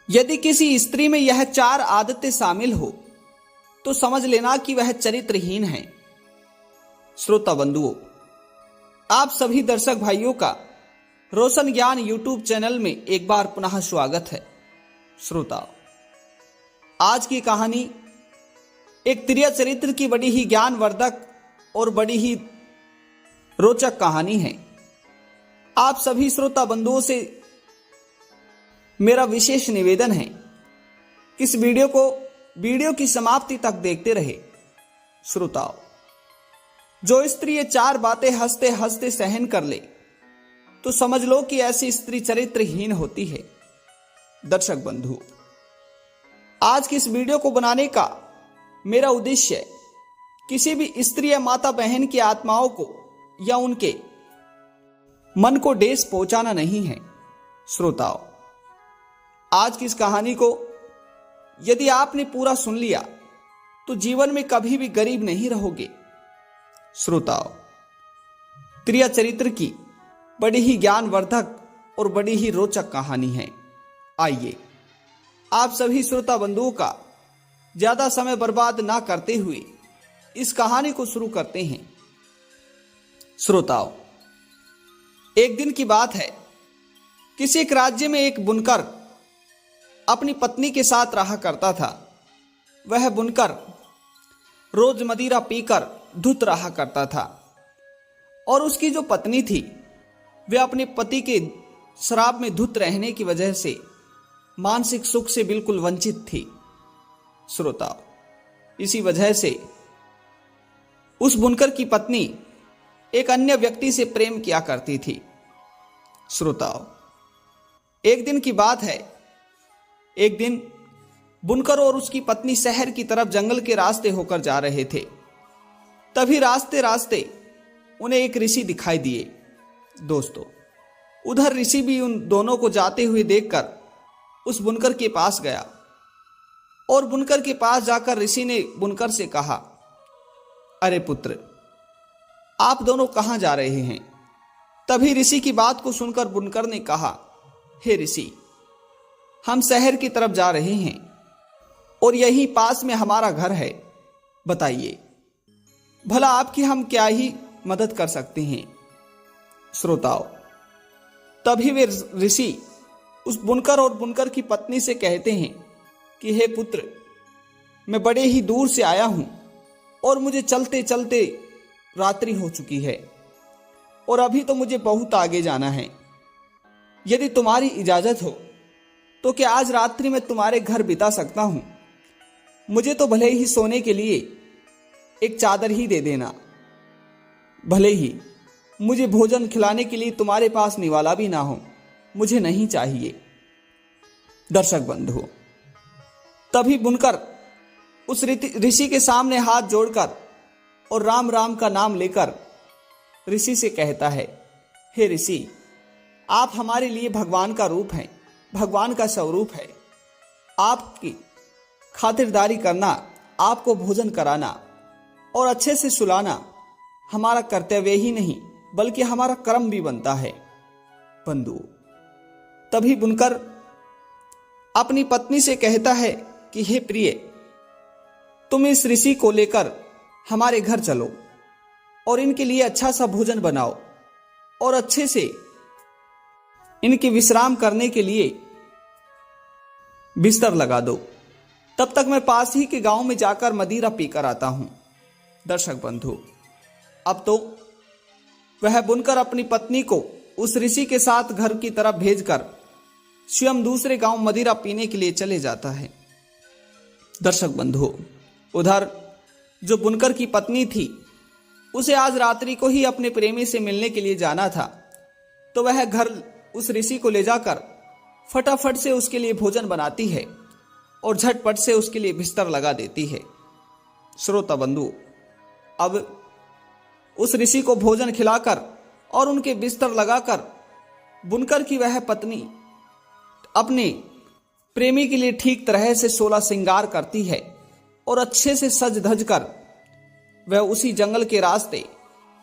यदि किसी स्त्री में यह 4 आदतें शामिल हो तो समझ लेना कि वह चरित्रहीन है। श्रोता बंधुओं, आप सभी दर्शक भाइयों का रोशन ज्ञान यूट्यूब चैनल में एक बार पुनः स्वागत है। श्रोताओ, आज की कहानी एक त्रिय चरित्र की बड़ी ही ज्ञानवर्धक और बड़ी ही रोचक कहानी है। आप सभी श्रोता बंधुओं से मेरा विशेष निवेदन है कि इस वीडियो की समाप्ति तक देखते रहे। श्रोताओ, जो स्त्री ये 4 बातें हंसते हंसते सहन कर ले तो समझ लो कि ऐसी स्त्री चरित्रहीन होती है। दर्शक बंधु, आज की इस वीडियो को बनाने का मेरा उद्देश्य किसी भी स्त्री या माता बहन की आत्माओं को या उनके मन को ठेस पहुंचाना नहीं है। श्रोताओं, आज की इस कहानी को यदि आपने पूरा सुन लिया तो जीवन में कभी भी गरीब नहीं रहोगे। श्रोताओं, त्रिय चरित्र की बड़ी ही ज्ञानवर्धक और बड़ी ही रोचक कहानी है। आइए आप सभी श्रोता बंधुओं का ज्यादा समय बर्बाद ना करते हुए इस कहानी को शुरू करते हैं। श्रोताओं, एक दिन की बात है, किसी एक राज्य में एक बुनकर अपनी पत्नी के साथ रहा करता था। वह बुनकर रोज मदिरा पीकर धुत रहा करता था और उसकी जो पत्नी थी वह अपने पति के शराब में धुत रहने की वजह से मानसिक सुख से बिल्कुल वंचित थी। श्रोताओ, इसी वजह से उस बुनकर की पत्नी एक अन्य व्यक्ति से प्रेम किया करती थी। श्रोताओ, एक दिन की बात है, एक दिन बुनकर और उसकी पत्नी शहर की तरफ जंगल के रास्ते होकर जा रहे थे। तभी रास्ते रास्ते उन्हें एक ऋषि दिखाई दिए। दोस्तों, उधर ऋषि भी उन दोनों को जाते हुए देखकर उस बुनकर के पास गया और बुनकर के पास जाकर ऋषि ने बुनकर से कहा, अरे पुत्र, आप दोनों कहां जा रहे हैं? तभी ऋषि की बात को सुनकर बुनकर ने कहा, हे ऋषि, हम शहर की तरफ जा रहे हैं और यहीं पास में हमारा घर है। बताइए भला आपकी हम क्या ही मदद कर सकते हैं। श्रोताओं, तभी वे ऋषि उस बुनकर और बुनकर की पत्नी से कहते हैं कि हे पुत्र, मैं बड़े ही दूर से आया हूं और मुझे चलते चलते रात्रि हो चुकी है और अभी तो मुझे बहुत आगे जाना है। यदि तुम्हारी इजाजत हो तो क्या आज रात्रि में तुम्हारे घर बिता सकता हूं? मुझे तो भले ही सोने के लिए एक चादर ही दे देना, भले ही मुझे भोजन खिलाने के लिए तुम्हारे पास निवाला भी ना हो, मुझे नहीं चाहिए। दर्शक बंधु, तभी बुनकर उस ऋषि के सामने हाथ जोड़कर और राम राम का नाम लेकर ऋषि से कहता है, हे ऋषि, आप हमारे लिए भगवान का रूप हैं, भगवान का स्वरूप है। आपकी खातिरदारी करना, आपको भोजन कराना और अच्छे से सुलाना हमारा कर्तव्य ही नहीं बल्कि हमारा कर्म भी बनता है। बंधु, तभी बुनकर अपनी पत्नी से कहता है कि हे प्रिय, तुम इस ऋषि को लेकर हमारे घर चलो और इनके लिए अच्छा सा भोजन बनाओ और अच्छे से इनके विश्राम करने के लिए बिस्तर लगा दो। तब तक मैं पास ही के गांव में जाकर मदिरा पीकर आता हूं। दर्शक बंधु, अब तो वह बुनकर अपनी पत्नी को उस ऋषि के साथ घर की तरफ भेजकर स्वयं दूसरे गांव मदिरा पीने के लिए चले जाता है। दर्शक बंधु, उधर जो बुनकर की पत्नी थी उसे आज रात्रि को ही अपने प्रेमी से मिलने के लिए जाना था, तो वह घर उस ऋषि को ले जाकर फटाफट से उसके लिए भोजन बनाती है और झटपट से उसके लिए बिस्तर लगा देती है। श्रोता बंधु, अब उस ऋषि को भोजन खिलाकर और उनके बिस्तर लगाकर बुनकर की वह पत्नी अपने प्रेमी के लिए ठीक तरह से 16 श्रृंगार करती है और अच्छे से सज धज कर वह उसी जंगल के रास्ते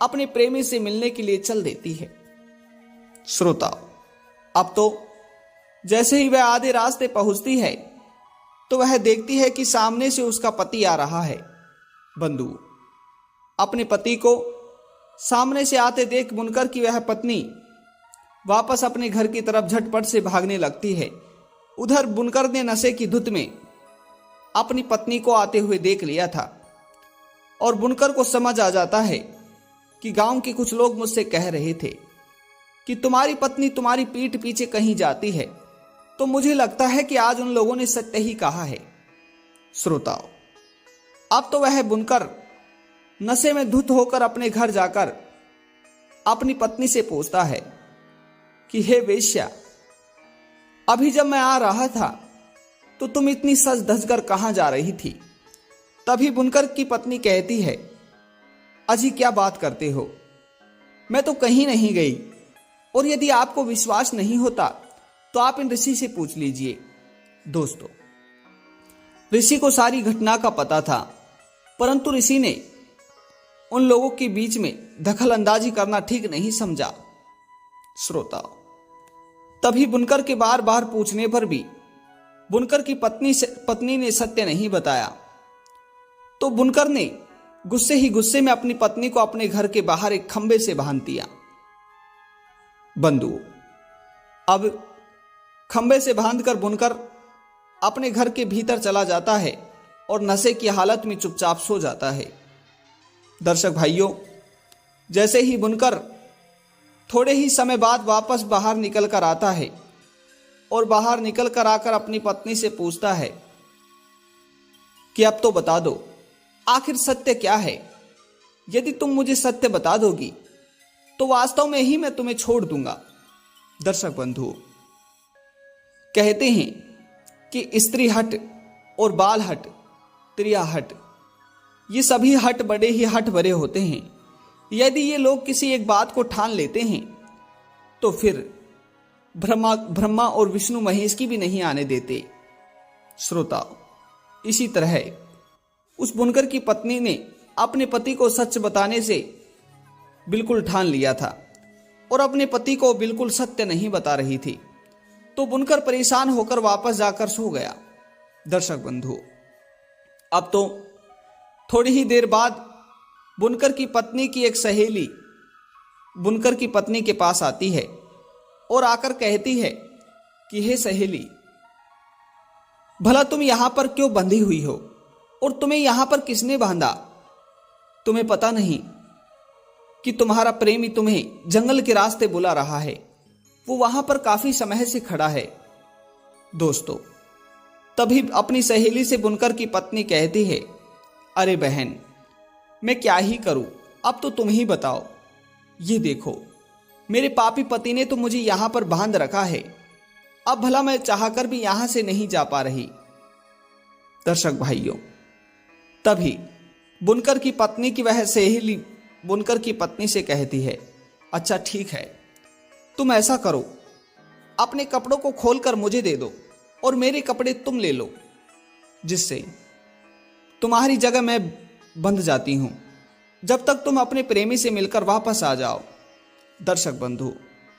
अपने प्रेमी से मिलने के लिए चल देती है। श्रोता, अब तो जैसे ही वह आधे रास्ते पहुंचती है तो वह देखती है कि सामने से उसका पति आ रहा है। बंधु, अपने पति को सामने से आते देख बुनकर की वह पत्नी वापस अपने घर की तरफ झटपट से भागने लगती है। उधर बुनकर ने नशे की धुत में अपनी पत्नी को आते हुए देख लिया था और बुनकर को समझ आ जाता है कि गांव के कुछ लोग मुझसे कह रहे थे कि तुम्हारी पत्नी तुम्हारी पीठ पीछे कहीं जाती है, तो मुझे लगता है कि आज उन लोगों ने सत्य ही कहा है। श्रोताओं, अब तो वह बुनकर नशे में धुत होकर अपने घर जाकर अपनी पत्नी से पूछता है कि हे वेश्या, अभी जब मैं आ रहा था तो तुम इतनी सज धज कर कहां जा रही थी? तभी बुनकर की पत्नी कहती है, अजी क्या बात करते हो, मैं तो कहीं नहीं गई, और यदि आपको विश्वास नहीं होता तो आप इन ऋषि से पूछ लीजिए। दोस्तों, ऋषि को सारी घटना का पता था, परंतु ऋषि ने उन लोगों के बीच में दखल अंदाजी करना ठीक नहीं समझा। श्रोताओं, तभी बुनकर के बार बार पूछने पर भी बुनकर की पत्नी ने सत्य नहीं बताया, तो बुनकर ने गुस्से में अपनी पत्नी को अपने घर के बाहर एक खंबे से बांध दिया। बंधु, अब खंबे से बांधकर बुनकर अपने घर के भीतर चला जाता है और नशे की हालत में चुपचाप सो जाता है। दर्शक भाइयों, जैसे ही बुनकर थोड़े ही समय बाद वापस बाहर निकल कर आता है और बाहर निकल कर आकर अपनी पत्नी से पूछता है कि अब तो बता दो, आखिर सत्य क्या है? यदि तुम मुझे सत्य बता दोगी तो वास्तव में ही मैं तुम्हें छोड़ दूंगा। दर्शक बंधु, कहते हैं कि स्त्री हट और बाल हट, त्रिया हट, ये सभी हट बड़े ही हट भरे होते हैं। यदि ये लोग किसी एक बात को ठान लेते हैं तो फिर ब्रह्मा और विष्णु महेश की भी नहीं आने देते। श्रोताओ, इसी तरह उस बुनकर की पत्नी ने अपने पति को सच बताने से बिल्कुल ठान लिया था और अपने पति को बिल्कुल सत्य नहीं बता रही थी, तो बुनकर परेशान होकर वापस जाकर सो गया। दर्शक बंधु, अब तो थोड़ी ही देर बाद बुनकर की पत्नी की एक सहेली बुनकर की पत्नी के पास आती है और आकर कहती है कि हे सहेली, भला तुम यहां पर क्यों बंधी हुई हो और तुम्हें यहां पर किसने बांधा? तुम्हें पता नहीं कि तुम्हारा प्रेमी तुम्हें जंगल के रास्ते बुला रहा है, वो वहां पर काफी समय से खड़ा है। दोस्तों, तभी अपनी सहेली से बुनकर की पत्नी कहती है, अरे बहन, मैं क्या ही करूं, अब तो तुम ही बताओ। ये देखो, मेरे पापी पति ने तो मुझे यहां पर बांध रखा है, अब भला मैं चाहकर भी यहां से नहीं जा पा रही। दर्शक भाइयों, तभी बुनकर की पत्नी की वह सहेली बुनकर की पत्नी से कहती है, अच्छा ठीक है, तुम ऐसा करो, अपने कपड़ों को खोलकर मुझे दे दो और मेरे कपड़े तुम ले लो, जिससे तुम्हारी जगह मैं बंध जाती हूं, जब तक तुम अपने प्रेमी से मिलकर वापस आ जाओ। दर्शक बंधु,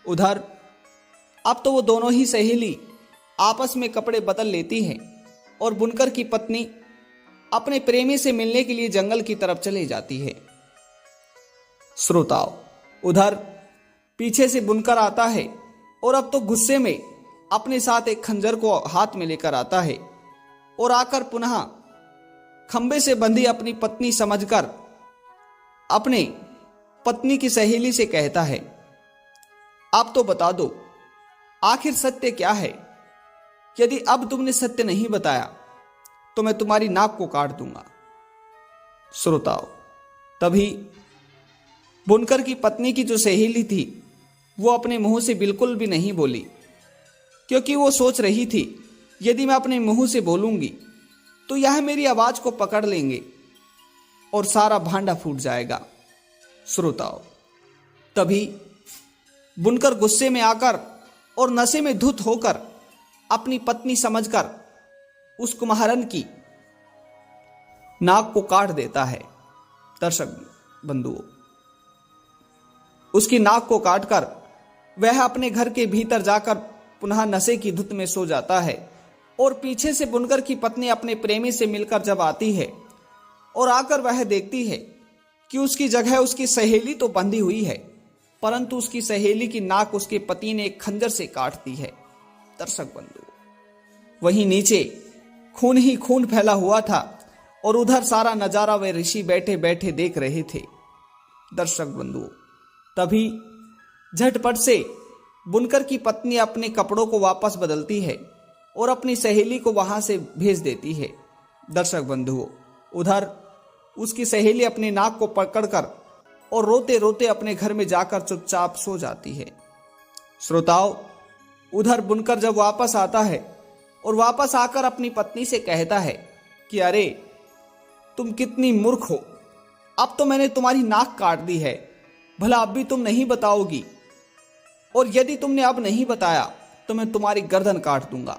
उधर अब तो वो दोनों ही सहेली आपस में कपड़े बदल लेती हैं और बुनकर की पत्नी अपने प्रेमी से मिलने के लिए जंगल की तरफ चले जाती है। श्रोताओं, उधर पीछे से बुनकर आता है और अब तो गुस्से में अपने साथ एक खंजर को हाथ में लेकर आता है और आकर पुनः खंबे से बंधी अपनी पत्नी समझकर अपने पत्नी की सहेली से कहता है, आप तो बता दो, आखिर सत्य क्या है? यदि अब तुमने सत्य नहीं बताया तो मैं तुम्हारी नाक को काट दूंगा। श्रोताओ, तभी बुनकर की पत्नी की जो सहेली थी वो अपने मुंह से बिल्कुल भी नहीं बोली, क्योंकि वो सोच रही थी यदि मैं अपने मुंह से बोलूंगी तो यह मेरी आवाज को पकड़ लेंगे और सारा भांडा फूट जाएगा। श्रोताओ, तभी बुनकर गुस्से में आकर और नशे में धुत होकर अपनी पत्नी समझकर उस कुम्हारन की नाक को काट देता है। दर्शक बंधुओं, उसकी नाक को काटकर वह अपने घर के भीतर जाकर पुनः नशे की धुत में सो जाता है और पीछे से बुनकर की पत्नी अपने प्रेमी से मिलकर जब आती है और आकर वह देखती है कि उसकी जगह उसकी सहेली तो बंधी हुई है, परंतु उसकी सहेली की नाक उसके पति ने एक खंजर से काट दी है। दर्शक बंधु, वहीं नीचे खून ही खून फैला हुआ था और उधर सारा नजारा वे ऋषि बैठे बैठे देख रहे थे। दर्शक बंधु, तभी झटपट से बुनकर की पत्नी अपने कपड़ों को वापस बदलती है और अपनी सहेली को वहां से भेज देती है। दर्शक बंधुओं, उधर उसकी सहेली अपनी नाक को पकड़कर और रोते रोते अपने घर में जाकर चुपचाप सो जाती है। श्रोताओं, उधर बुनकर जब वापस आता है और वापस आकर अपनी पत्नी से कहता है कि अरे तुम कितनी मूर्ख हो, अब तो मैंने तुम्हारी नाक काट दी है, भला अब भी तुम नहीं बताओगी, और यदि तुमने अब नहीं बताया तो मैं तुम्हारी गर्दन काट दूंगा।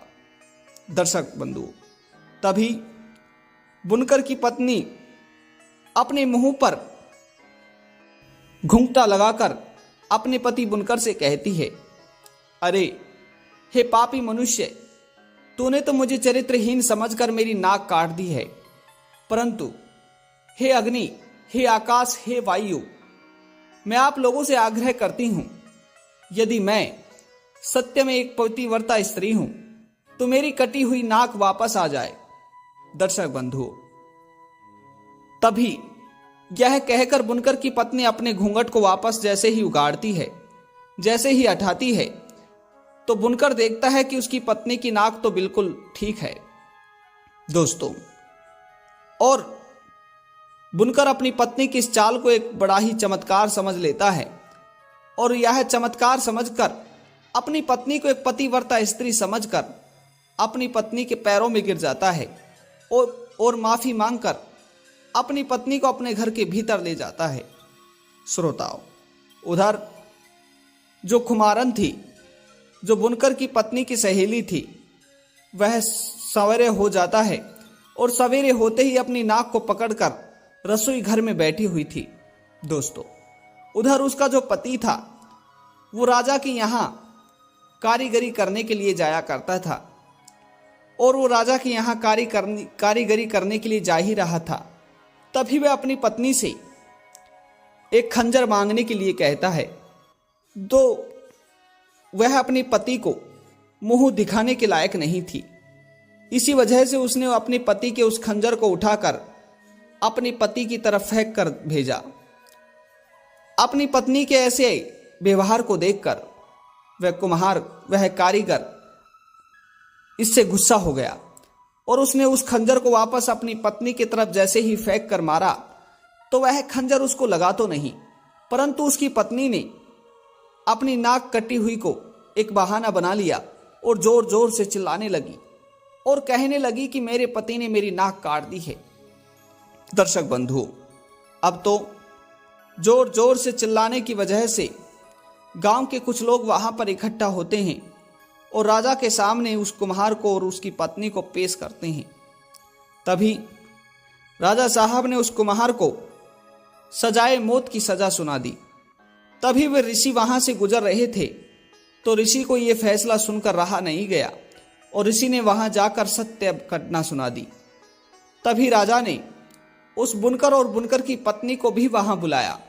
दर्शक बंधु, तभी बुनकर की पत्नी अपने मुंह पर घूंघटा लगाकर अपने पति बुनकर से कहती है, अरे हे पापी मनुष्य, तूने तो मुझे चरित्रहीन समझकर मेरी नाक काट दी है, परंतु हे अग्नि, हे आकाश, हे वायु, मैं आप लोगों से आग्रह करती हूं, यदि मैं सत्य में एक पतिव्रता स्त्री हूं तो मेरी कटी हुई नाक वापस आ जाए। दर्शक बंधुओं, तभी यह कहकर बुनकर की पत्नी अपने घूंघट को वापस जैसे ही उगाड़ती है, जैसे ही हटाती है, तो बुनकर देखता है कि उसकी पत्नी की नाक तो बिल्कुल ठीक है। दोस्तों, और बुनकर अपनी पत्नी की इस चाल को एक बड़ा ही चमत्कार समझ लेता है और यह चमत्कार समझकर अपनी पत्नी को एक पतिव्रता स्त्री समझकर अपनी पत्नी के पैरों में गिर जाता है और माफी मांगकर अपनी पत्नी को अपने घर के भीतर ले जाता है। श्रोताओं, उधर जो कुमारन थी, जो बुनकर की पत्नी की सहेली थी, वह सवेरे हो जाता है और सवेरे होते ही अपनी नाक को पकड़कर रसोई घर में बैठी हुई थी। दोस्तों, उधर उसका जो पति था वो राजा के यहाँ कारीगरी करने के लिए जाया करता था और वो राजा के यहाँ कारीगरी करने के लिए जा ही रहा था। तभी वह अपनी पत्नी से एक खंजर मांगने के लिए कहता है, तो वह अपने पति को मुंह दिखाने के लायक नहीं थी। इसी वजह से उसने अपने पति के उस खंजर को उठाकर अपने पति की तरफ फेंक कर भेजा। अपनी पत्नी के ऐसे व्यवहार को देखकर वह कारीगर इससे गुस्सा हो गया और उसने उस खंजर को वापस अपनी पत्नी की तरफ जैसे ही फेंक कर मारा तो वह खंजर उसको लगा तो नहीं, परंतु उसकी पत्नी ने अपनी नाक कटी हुई को एक बहाना बना लिया और जोर जोर से चिल्लाने लगी और कहने लगी कि मेरे पति ने मेरी नाक काट दी है। दर्शक बंधुओं, अब तो जोर जोर से चिल्लाने की वजह से गांव के कुछ लोग वहां पर इकट्ठा होते हैं और राजा के सामने उस कुम्हार को और उसकी पत्नी को पेश करते हैं। तभी राजा साहब ने उस कुम्हार को सजाए मौत की सजा सुना दी। तभी वे ऋषि वहां से गुजर रहे थे तो ऋषि को यह फैसला सुनकर रहा नहीं गया और ऋषि ने वहां जाकर सत्य घटना सुना दी। तभी राजा ने उस बुनकर और बुनकर की पत्नी को भी वहां बुलाया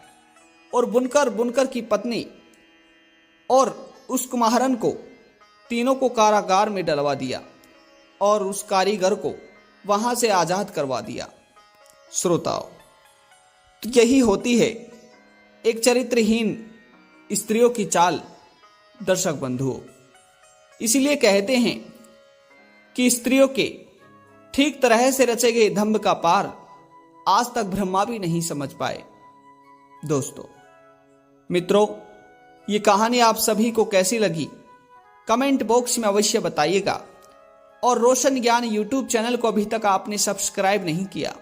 और बुनकर की पत्नी और उस कुम्हारन को तीनों को कारागार में डलवा दिया और उस कारीगर को वहां से आजाद करवा दिया। श्रोताओं, तो यही होती है एक चरित्रहीन स्त्रियों की चाल। दर्शक बंधुओं, इसीलिए कहते हैं कि स्त्रियों के ठीक तरह से रचे गए दंभ का पार आज तक ब्रह्मा भी नहीं समझ पाए। दोस्तों, मित्रों, ये कहानी आप सभी को कैसी लगी कमेंट बॉक्स में अवश्य बताइएगा और रोशन ज्ञान यूट्यूब चैनल को अभी तक आपने सब्सक्राइब नहीं किया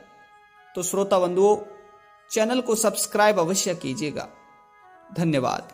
तो श्रोता बंधुओं, चैनल को सब्सक्राइब अवश्य कीजिएगा। धन्यवाद।